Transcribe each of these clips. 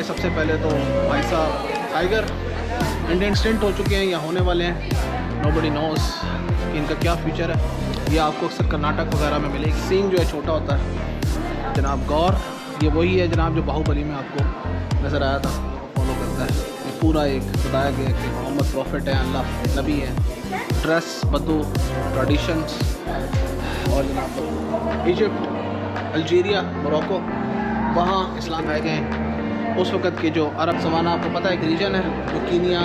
कि सबसे पहले तो भाई साहब टाइगर इंडियन स्टेंट हो चुके हैं या होने वाले हैं। नोबडी नोज़ कि इनका क्या फ्यूचर है। ये आपको अक्सर कर्नाटक वगैरह में मिलेगी। सीन जो है छोटा होता है। जनाब गौर ये वही है जनाब जो बाहुबली में आपको नज़र आया था, फॉलो करता है। ये पूरा एक बताया गया कि मोहम्मद प्रॉफिट है, अल्लाह नबी है। ड्रेस बदू ट्रेडिशंस और जनाब इजिप्ट, अल्जीरिया, मोरक्को, वहाँ इस्लाम आए गए। उस वक़्त के जो अरब ज़माना आपको पता है एक रीजन है जो कीनिया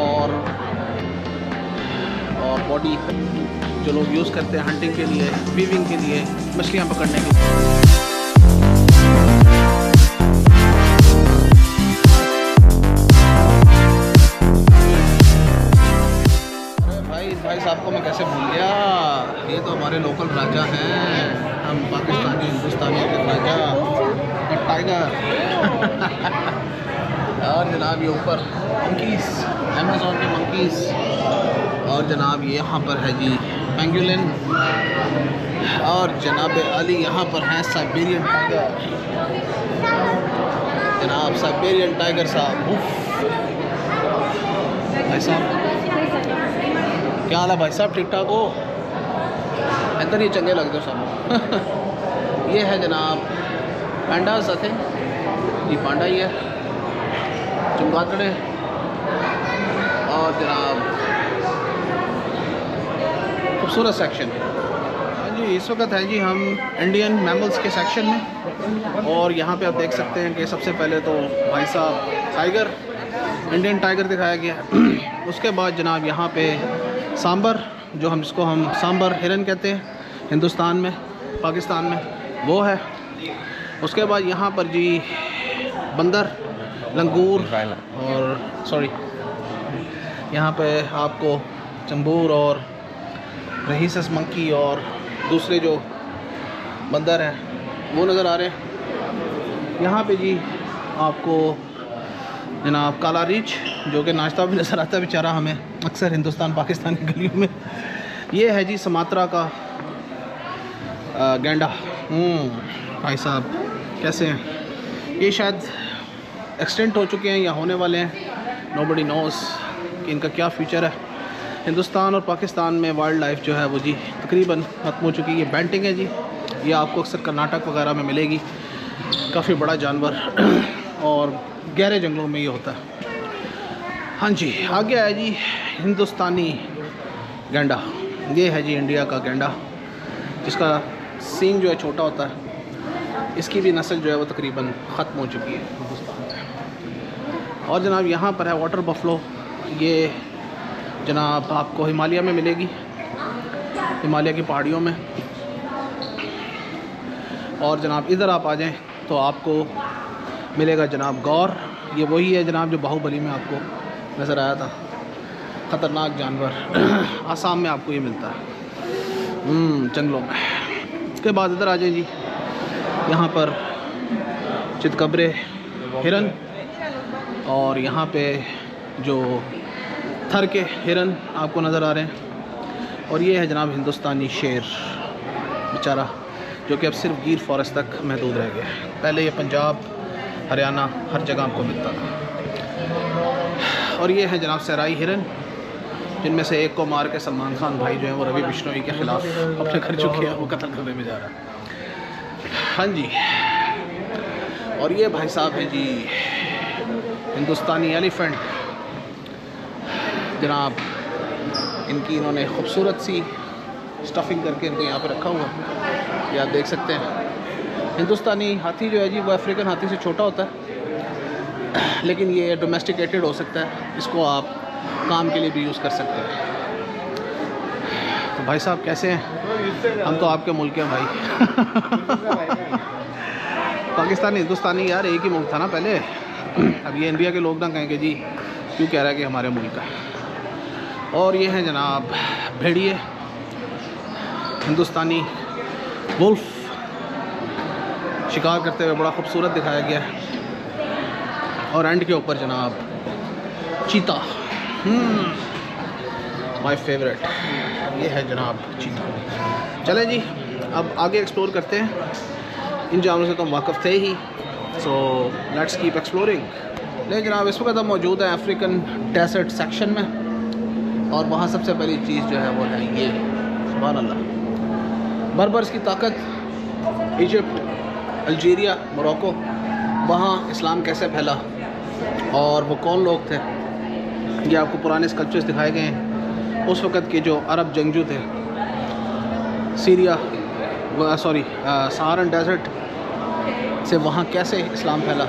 और बॉडी जो लोग यूज़ करते हैं हंटिंग के लिए, वीविंग के लिए, मछलियाँ पकड़ने के लिए। भाई साहब को मैं कैसे भूल गया। ये तो हमारे लोकल राजा हैं, हम पाकिस्तानी हिंदुस्तानियों के राजा टाइगर। और जनाब ये ऊपर मंकीज़, अमेज़न के मंकीज़। और जनाब ये यहाँ पर है जी पेंगुलिन। और जनाब अली यहाँ पर हैं साइबेरियन टाइगर। जनाब साइबेरियन टाइगर साहब। भाई साहब क्या हाल है भाई साहब, ठीक ठाक हो? इधर ही चंगे लगते हो सब। ये है जनाब पैंडास आते ये पांडा ही है, चमगादड़। और जनाब खूबसूरत सेक्शन। हाँ जी, इस वक्त है जी हम इंडियन मैमल्स के सेक्शन में। और यहाँ पे आप देख सकते हैं कि सबसे पहले तो भाई साहब टाइगर, इंडियन टाइगर दिखाया गया। उसके बाद जनाब यहाँ पे सांबर, जो हम इसको सांबर हिरन कहते हैं हिंदुस्तान में, पाकिस्तान में, वो है। उसके बाद यहाँ पर जी बंदर, लंगूर और यहाँ पे आपको चंबूर और रहीसस मंकी और दूसरे जो बंदर हैं वो नज़र आ रहे हैं। यहाँ पे जी आपको जनाब काला रीछ जो कि नाश्ता भी नज़र आता है बेचारा हमें अक्सर हिंदुस्तान पाकिस्तान की गलियों में। ये है जी सुमात्रा का गैंडा। भाई साहब कैसे हैं? ये शायद एक्सटेंट हो चुके हैं या होने वाले हैं। नोबडी नोज़ कि इनका क्या फ्यूचर है। हिंदुस्तान और पाकिस्तान में वाइल्ड लाइफ जो है वो जी तकरीबन ख़त्म हो चुकी है। ये बैंटिंग है जी, ये आपको अक्सर कर्नाटक वगैरह में मिलेगी। काफ़ी बड़ा जानवर और गहरे जंगलों में ये होता है। हाँ जी, आगे है जी हिंदुस्तानी गैंडा। ये है जी इंडिया का गैंडा जिसका सींग जो है छोटा होता है। इसकी भी नस्ल जो है वो तकरीबन ख़त्म हो चुकी है हिंदुस्तान में। और जनाब यहाँ पर है वाटर बफलो। ये जनाब आपको हिमालय में मिलेगी, हिमालय की पहाड़ियों में। और जनाब इधर आप आ जाएं तो आपको मिलेगा जनाब गौर। ये वही है जनाब जो बाहुबली में आपको नज़र आया था, ख़तरनाक जानवर। आसाम में आपको ये मिलता है जंगलों में। उसके बाद इधर आ जाए जी, यहाँ पर चितकबरे हिरन और यहाँ पे जो थर के हिरन आपको नज़र आ रहे हैं। और ये है जनाब हिंदुस्तानी शेर बेचारा जो कि अब सिर्फ गिर फॉरेस्ट तक महदूद रह गया। पहले ये पंजाब, हरियाणा हर जगह आपको मिलता था। और ये है जनाब सहराई हिरन, जिनमें से एक को मार के सलमान खान भाई जो है वो रवि बिश्नोई के ख़िलाफ़ अपने कर चुके हैं, वो कत्ल करने में जा रहा है। हाँ जी, और ये भाई साहब है जी हिंदुस्तानी एलिफेंट। जनाब इनकी इन्होंने खूबसूरत सी स्टफिंग करके इनको यहाँ पे रखा हुआ, ये आप देख सकते हैं। हिंदुस्तानी हाथी जो है जी वो अफ्रीकन हाथी से छोटा होता है, लेकिन ये डोमेस्टिकेटेड हो सकता है। इसको आप काम के लिए भी यूज़ कर सकते हैं। तो भाई साहब कैसे हैं? हम तो आपके मुल्क हैं भाई। पाकिस्तानी हिंदुस्तानी यार एक ही मुल्क था ना पहले। अब ये इंडिया के लोग ना कहेंगे जी क्यों कह रहा है कि हमारे मुल्क का। और ये हैं जनाब भेड़िए, हिंदुस्तानी वुल्फ, शिकार करते हुए बड़ा खूबसूरत दिखाया गया है। और एंड के ऊपर जनाब चीता, माय फेवरेट, ये है जनाब चीता। चलें जी अब आगे एक्सप्लोर करते हैं। इन जानवरों से तो हम वाकिफ़ थे ही, सो लेट्स कीप एक्सप्लोरिंग। ले जनाब, इस वक्त हम मौजूद हैं अफ्रीकन डेजर्ट सेक्शन में, और वहाँ सबसे पहली चीज़ जो है वो है ये, सुभान अल्लाह, बर्बर्स की ताकत। इजिप्ट, अल्जीरिया, मोरक्को, वहाँ इस्लाम कैसे फैला और वो कौन लोग थे, ये आपको पुराने स्कल्पचर्स दिखाए गए हैं। उस वक़्त के जो अरब जंगजू थे, सीरिया सहारन डेजर्ट से वहाँ कैसे इस्लाम फैला,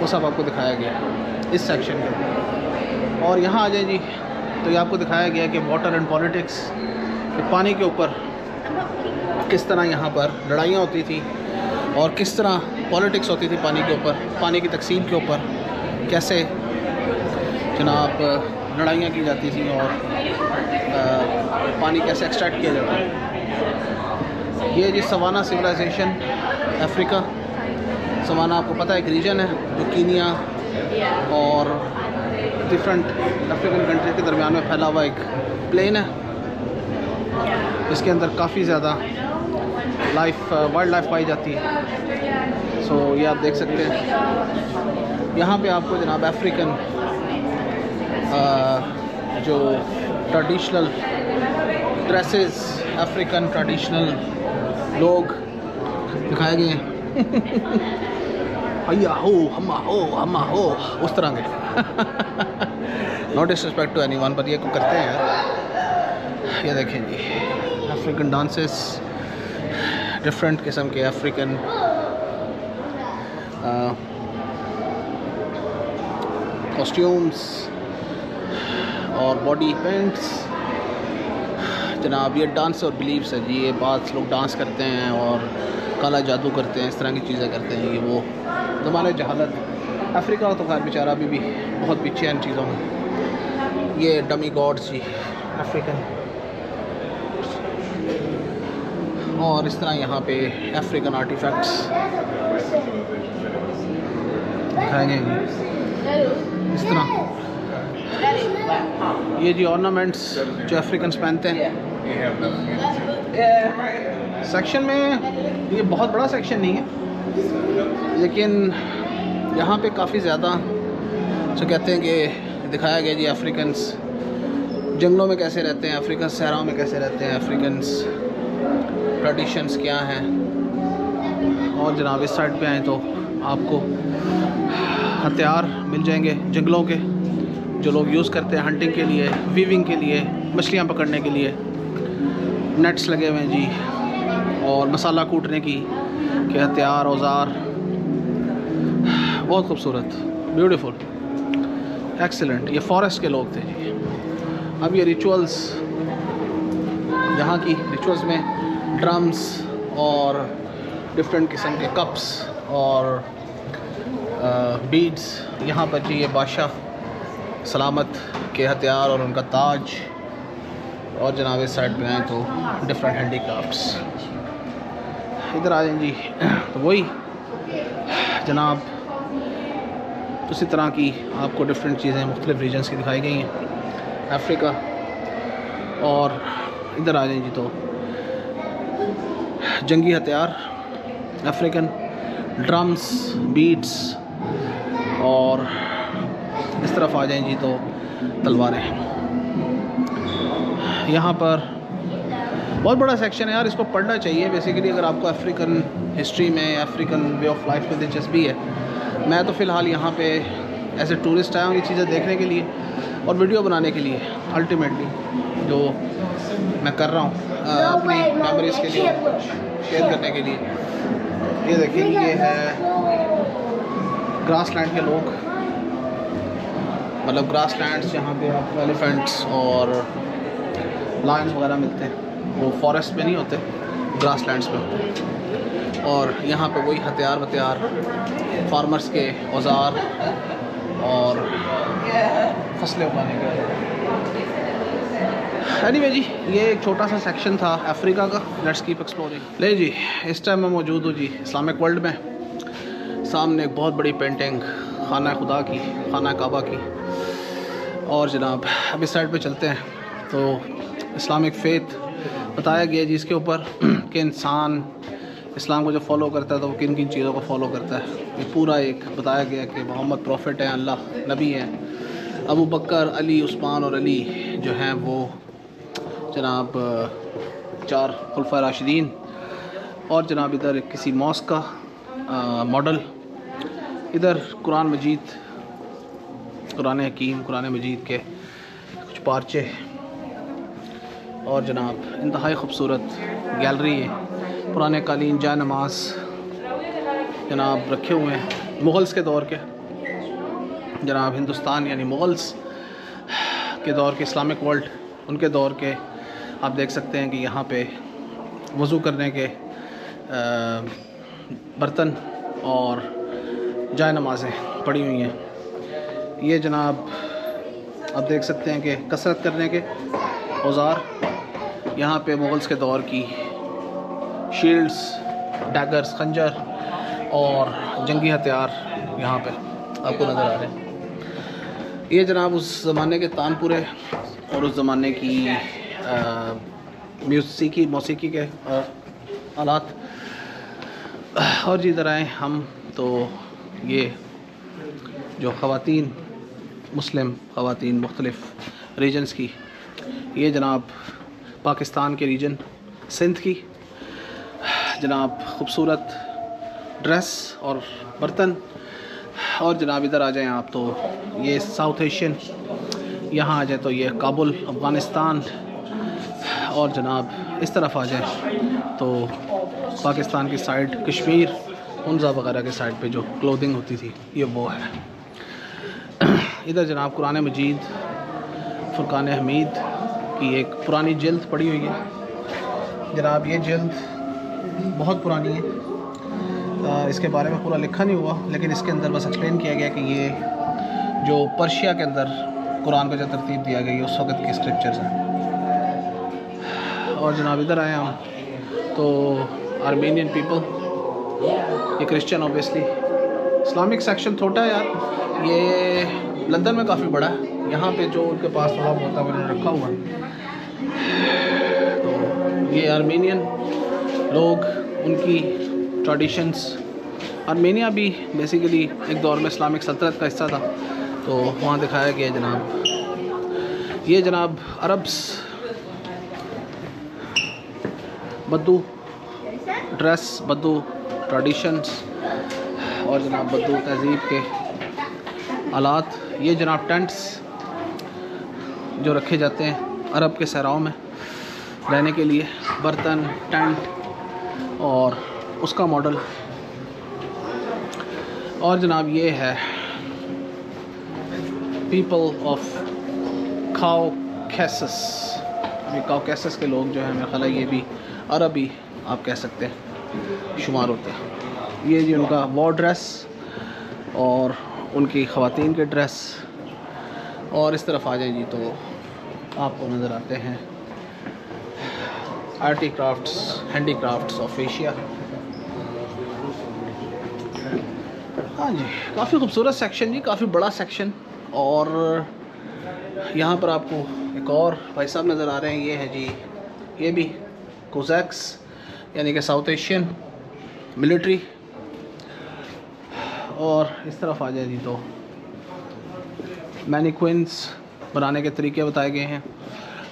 वो सब आपको दिखाया गया इस सेक्शन में। और यहाँ आ जाए जी, तो ये आपको दिखाया गया कि वाटर एंड पॉलिटिक्स, पानी के ऊपर किस तरह यहाँ पर लड़ाइयाँ होती थी और किस तरह पॉलिटिक्स होती थी पानी के ऊपर, पानी की तकसीम के ऊपर कैसे जनाब लड़ाइयाँ की जाती थी और पानी कैसे एक्सट्रैक्ट किया जाता है। ये जी सवाना सिविलाइजेशन अफ्रीका। सवाना आपको पता है एक रीजन है जो कीनिया और डिफरेंट अफ्रीकन कंट्री के दरमियान में फैला हुआ एक प्लेन है, इसके अंदर काफ़ी ज़्यादा वाइल्ड लाइफ पाई जाती है। सो ये आप देख सकते हैं। यहाँ पे आपको जनाब अफ्रीकन जो ट्रेडिशनल ड्रेसेस, अफ्रीकन ट्रेडिशनल लोग दिखाए गए हैं। अय्या हो, हम्मा हो, उस तरह के। नॉट डिसरिस्पेक्ट टू एनीवन, पर ये को करते हैं यार। ये देखें जी, अफ्रीकन डांसेस, डिफरेंट किस्म के अफ्रीकन कॉस्ट्यूम्स और बॉडी पेंट्स। जनाब ये डांस और बिलीव्स है जी, ये बात लोग डांस करते हैं और काला जादू करते हैं, इस तरह की चीज़ें करते हैं। ये वो ज़माने जहालत, अफ्रीका तो खैर बेचारा अभी भी बहुत पीछे है इन चीज़ों में। ये डमी गॉड्स जी अफ्रीकन, और इस तरह यहाँ पे अफ्रीकन आर्टिफैक्ट्स दिखाएंगे इस तरह। ये जी ऑर्नामेंट्स जो अफ्रीकन्स पहनते हैं। सेक्शन में ये बहुत बड़ा सेक्शन नहीं है, लेकिन यहाँ पे काफ़ी ज़्यादा जो कहते हैं कि दिखाया गया जी अफ्रीकन्स जंगलों में कैसे रहते हैं, अफ्रीकन्स सहराओं में कैसे रहते हैं, अफ्रीकन्स ट्रेडिशंस क्या हैं। और जनाब इस साइड पे आएँ तो आपको हथियार मिल जाएंगे जंगलों के, जो लोग यूज़ करते हैं हंटिंग के लिए, वीविंग के लिए, मछलियाँ पकड़ने के लिए। नेट्स लगे हुए हैं जी, और मसाला कूटने के हथियार, औजार, बहुत खूबसूरत, ब्यूटीफुल, एक्सीलेंट। ये फॉरेस्ट के लोग थे जी। अब ये रिचुअल्स, यहाँ की रिचुअल्स में ड्रम्स और डिफरेंट किस्म के कप्स और बीड्स। यहाँ पर जी ये बादशाह सलामत के हथियार और उनका ताज। और जनाब इस साइड पे आए तो डिफरेंट हैंडीक्राफ्ट्स। इधर आ जाए जी, तो वही जनाब उसी तरह की आपको डिफरेंट चीज़ें मुख्तलिफ रीजन्स की दिखाई गई हैं अफ्रीका। और इधर आ जाए जी तो जंगी हथियार अफ्रीकन, ड्रम्स, बीट्स, और इस तरफ आ जाएं जी तो तलवारें। यहाँ पर बहुत बड़ा सेक्शन है यार, इसको पढ़ना चाहिए बेसिकली अगर आपको अफ्रीकन हिस्ट्री में, अफ्रीकन वे ऑफ लाइफ में दिलचस्पी है। मैं तो फ़िलहाल यहाँ पे एज ए टूरिस्ट आया हूँ ये चीज़ें देखने के लिए और वीडियो बनाने के लिए, अल्टीमेटली जो मैं कर रहा हूँ अपनी मेमोरीज़ के लिए शेयर करने के लिए। ये देखिए, ये है ग्रासलैंड के लोग, मतलब ग्रासलैंड्स जहाँ पे आपको एलिफेंट्स और लायंस वगैरह मिलते हैं, वो फॉरेस्ट में नहीं होते, ग्रासलैंड्स में होते हैं। और यहाँ पे वही हथियार फार्मर्स के औजार और फसलें उगाने के। एनीवे जी, ये एक छोटा सा सेक्शन था अफ्रीका का। Let's keep exploring. ले जी, इस टाइम मैं मौजूद हूँ जी इस्लामिक वर्ल्ड में। सामने एक बहुत बड़ी पेंटिंग खाना खुदा की, खाना काबा की। और जनाब अब इस साइड पे चलते हैं तो इस्लामिक फ़ेथ बताया गया जी इसके ऊपर कि इंसान इस्लाम को जो फॉलो करता है तो वो किन किन चीज़ों को फॉलो करता है। ये पूरा एक बताया गया कि मोहम्मद प्रॉफिट है, अल्लाह नबी है, अबू बकर, अली, उस्मान और अली जो हैं वो जनाब 4 खुलफा राशिदीन। और जनाब इधर किसी मॉस्क का मॉडल, इधर कुरान मजीद, कुरान हकीम, कुरान मजीद के कुछ पार्चे और जनाब इंतहाई ख़ूबसूरत गैलरी है। पुराने कालीन, जाय नमाज जनाब रखे हुए हैं मुग़ल्स के दौर के, जनाब हिंदुस्तान यानी मुग़ल्स के दौर के, इस्लामिक वर्ल्ड उनके दौर के। आप देख सकते हैं कि यहाँ पे वज़ू करने के बर्तन और जाय नमाज़ें पड़ी हुई हैं। ये जनाब आप देख सकते हैं कि कसरत करने के औज़ार, यहाँ पे मुग़ल्स के दौर की शील्ड्स, डैगर्स, खंजर और जंगी हथियार यहाँ पे आपको नज़र आ रहे हैं। ये जनाब उस ज़माने के तानपुरे और उस ज़माने की मौसीकी के आलात। और जिधर आए हम तो ये जो ख़वातीन, मुस्लिम ख़वातीन मुख्तलिफ़ रीजन्स की, ये जनाब पाकिस्तान के रीजन सिंध की जनाब ख़ूबसूरत ड्रेस और बर्तन। और जनाब इधर आ जाएं आप तो ये साउथ एशियन, यहाँ आ जाए तो ये काबुल अफ़गानिस्तान। और जनाब इस तरफ आ जाए तो पाकिस्तान की साइड कश्मीर, हुंज़ा वगैरह के साइड पे जो क्लोथिंग होती थी ये वो है। इधर जनाब कुरान मजीद, फुरकान हमीद की एक पुरानी जिल्द पड़ी हुई है। जनाब ये जिल्द बहुत पुरानी है, इसके बारे में पूरा लिखा नहीं हुआ, लेकिन इसके अंदर बस एक्सप्लेन किया गया कि ये जो पर्शिया के अंदर कुरान को जो तरतीब दिया गई उस वक़्त के स्क्रिप्चर्स हैं। और जनाब इधर आए हम तो आर्मेनियन पीपल, ये क्रिश्चियन ऑब्वियसली। इस्लामिक सेक्शन छोटा है यार, ये लंदन में काफ़ी बड़ा है। यहाँ पे जो उनके पास थोड़ा बहुत है उन्होंने रखा हुआ है। तो ये आर्मेनियन लोग, उनकी ट्रेडिशंस। आर्मेनिया भी बेसिकली एक दौर में इस्लामिक सल्तनत का हिस्सा था, तो वहाँ दिखाया गया जनाब। ये जनाब अरब्स, बद्दू ड्रेस, बद्दू ट्रेडिशंस और जनाब बद्दू तहज़ीब के आलात। ये जनाब टेंट्स जो रखे जाते हैं अरब के सहराओं में रहने के लिए, बर्तन, टेंट और उसका मॉडल। और जनाब ये है पीपल ऑफ काउकेसस। अभी काउकेसस के लोग जो हैं, मेरा ख्याल है ये भी अरबी आप कह सकते हैं शुमार होते हैं। ये जी उनका वॉर ड्रेस और उनकी ख़वातीन के ड्रेस। और इस तरफ आ जाए जी तो आपको नज़र आते हैं arty crafts, handicrafts of Asia. हाँ जी, काफ़ी खूबसूरत सेक्शन जी, काफ़ी बड़ा सेक्शन। और यहाँ पर आपको एक और भाई साहब नज़र आ रहे हैं, ये है जी, ये भी कोज़ैक्स यानी कि साउथ एशियन मिलिट्री। और इस तरफ आ जाए जी तो मैनिक्विन्स बनाने के तरीके बताए गए हैं।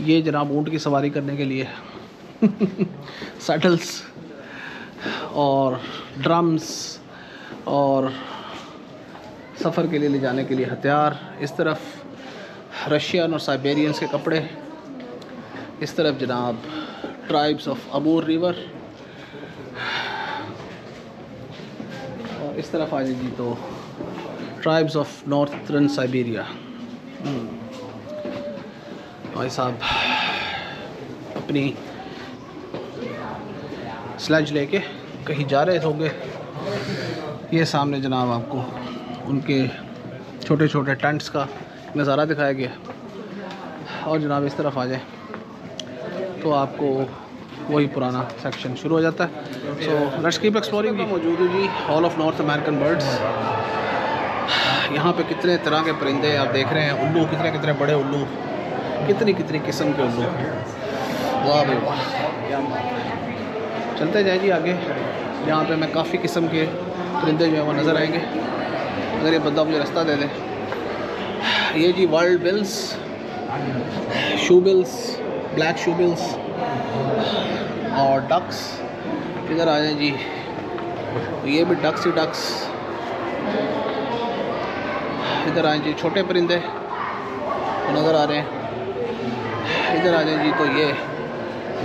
ये जनाब ऊँट की सवारी करने के लिए सैडल्स और ड्रम्स और सफ़र के लिए ले जाने के लिए हथियार। इस तरफ रशियन और साइबेरियंस के कपड़े। इस तरफ जनाब ट्राइब्स ऑफ अबूर रिवर। और इस तरफ आ जाए जी तो ट्राइब्स ऑफ नॉर्थर्न साइबेरिया। भाई साहब अपनी स्लेज लेके कहीं जा रहे होंगे। ये सामने जनाब आपको उनके छोटे छोटे टेंट्स का नज़ारा दिखाया गया। और जनाब इस तरफ आ जाए तो आपको वही पुराना सेक्शन शुरू हो जाता है। So let's keep exploring. मौजूद है जी hall of North American birds. यहाँ पे कितने तरह के परिंदे आप देख रहे हैं, उल्लू, कितने कितने बड़े उल्लू, कितनी कितनी किस्म के उल्लू। वाह भाई वाह, क्या बात है। चलते जाए जी आगे। यहाँ पे मैं काफ़ी किस्म के परिंदे जो हैं वो नज़र आएंगे अगर ये बंदा मुझे रास्ता दे दे। ये जी वर्ल्ड बिल्स, शू बिल्स, ब्लैक शू बिल्स और डक्स। इधर आ जाए जी, ये भी डक्स ही डक्स। इधर आए जी छोटे परिंदे तो नज़र आ रहे हैं। इधर आ जाए जी तो ये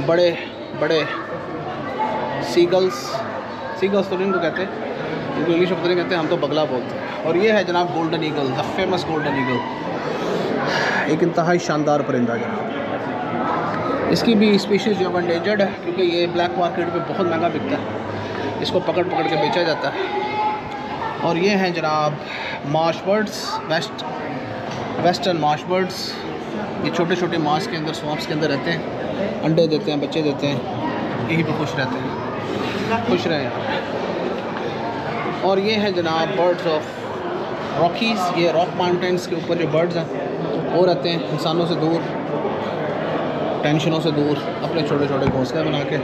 बड़े बड़े सीगल्स तो इनको कहते हैं, इनको इंग्लिश में पता नहीं कहते, हम तो बगला बोलते हैं। और ये है जनाब golden eagle, the famous golden eagle, एक इंतहाई शानदार परिंदा जनाब। इसकी भी स्पीशीज़ जो है एंडेंजर्ड है क्योंकि ये ब्लैक मार्केट में बहुत महंगा बिकता है, इसको पकड़ के बेचा जाता है। और ये हैं जनाब Marsh birds, western Marsh birds. ये छोटे छोटे मार्श के अंदर, स्वॉम्प्स के अंदर रहते हैं, अंडे देते हैं, बच्चे देते हैं, यहीं पर खुश रहते हैं, खुश रहे यार। और ये हैं जनाब बर्ड्स ऑफ रॉकीज़। ये रॉक माउंटेंस के ऊपर जो बर्ड्स हैं वो रहते हैं इंसानों से दूर, टेंशनों से दूर, अपने छोटे छोटे घोंसले बना के।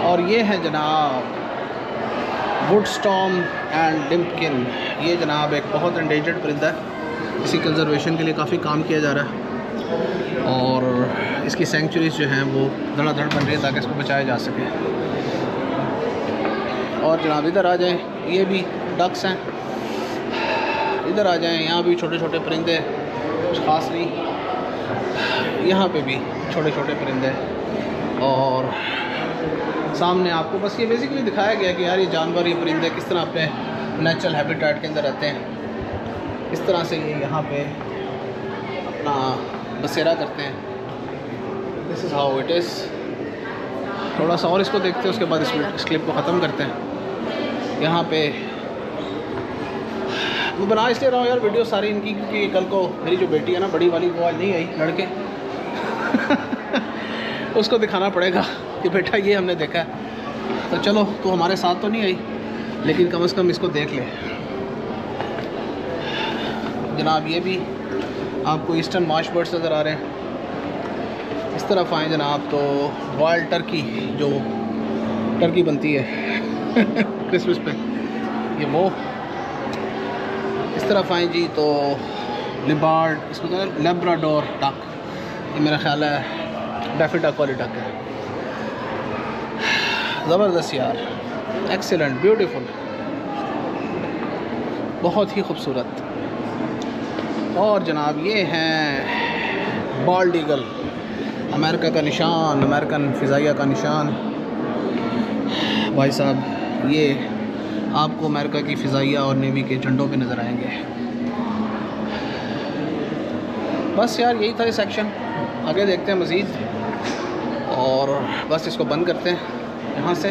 और ये हैं जनाब वुड स्टॉर्म एंड डिम्पकिन। ये जनाब एक बहुत एंडेंजर्ड परिंदा है, इसी कंजर्वेशन के लिए काफ़ी काम किया जा रहा है और इसकी सेंचुरीज़ जो हैं वो धड़ाधड़ बन रही है ताकि इसको बचाया जा सके। और जनाब इधर आ जाएं, ये भी डक्स हैं। इधर आ जाएं, यहाँ भी छोटे छोटे परिंदे, ख़ास नहीं, यहाँ पे भी छोटे छोटे परिंदे। और सामने आपको बस ये बेसिकली दिखाया गया कि यार ये जानवर, ये परिंदे किस तरह अपने नेचुरल हैबिटेट के अंदर रहते हैं, इस तरह से ये यहाँ पे अपना बसेरा करते हैं। This is how it is. थोड़ा सा और इसको देखते हैं, उसके बाद इस क्लिप को ख़त्म करते हैं। यहाँ पे मैं बना इसलिए रहा हूँ यार वीडियो सारी इनकी, क्योंकि कल को मेरी जो बेटी है ना बड़ी वाली, वो आज नहीं आई लड़के उसको दिखाना पड़ेगा कि बेटा ये हमने देखा है। तो चलो, तो हमारे साथ तो नहीं आई लेकिन कम से कम इसको देख ले। जनाब ये भी आपको ईस्टर्न मार्श बर्ड्स नज़र आ रहे हैं। इस तरफ आएँ जनाब तो वाइल्ड टर्की, जो टर्की बनती है क्रिसमस पे, ये वो। इस तरफ आएँ जी तो लिबार्ड, इसको कहते हैं लेब्राडोर डक, ये मेरा ख्याल है डैफी डक वाली डक है। ज़बरदस्त यार, एक्सीलेंट, ब्यूटीफुल, बहुत ही खूबसूरत। और जनाब ये हैं बाल्ड ईगल, अमेरिका का निशान, अमेरिकन फ़िज़ाइया का निशान। भाई साहब ये आपको अमेरिका की फ़िज़ाइया और नेवी के झंडों पे नज़र आएंगे। बस यार यही था ये सेक्शन, आगे देखते हैं मज़ीद। और बस इसको बंद करते हैं यहाँ से,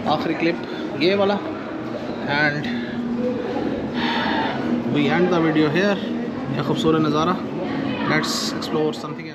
आखिरी क्लिप ये वाला, and we end the video here. यह खूबसूरत नज़ारा, लेट्स एक्सप्लोर समथिंग।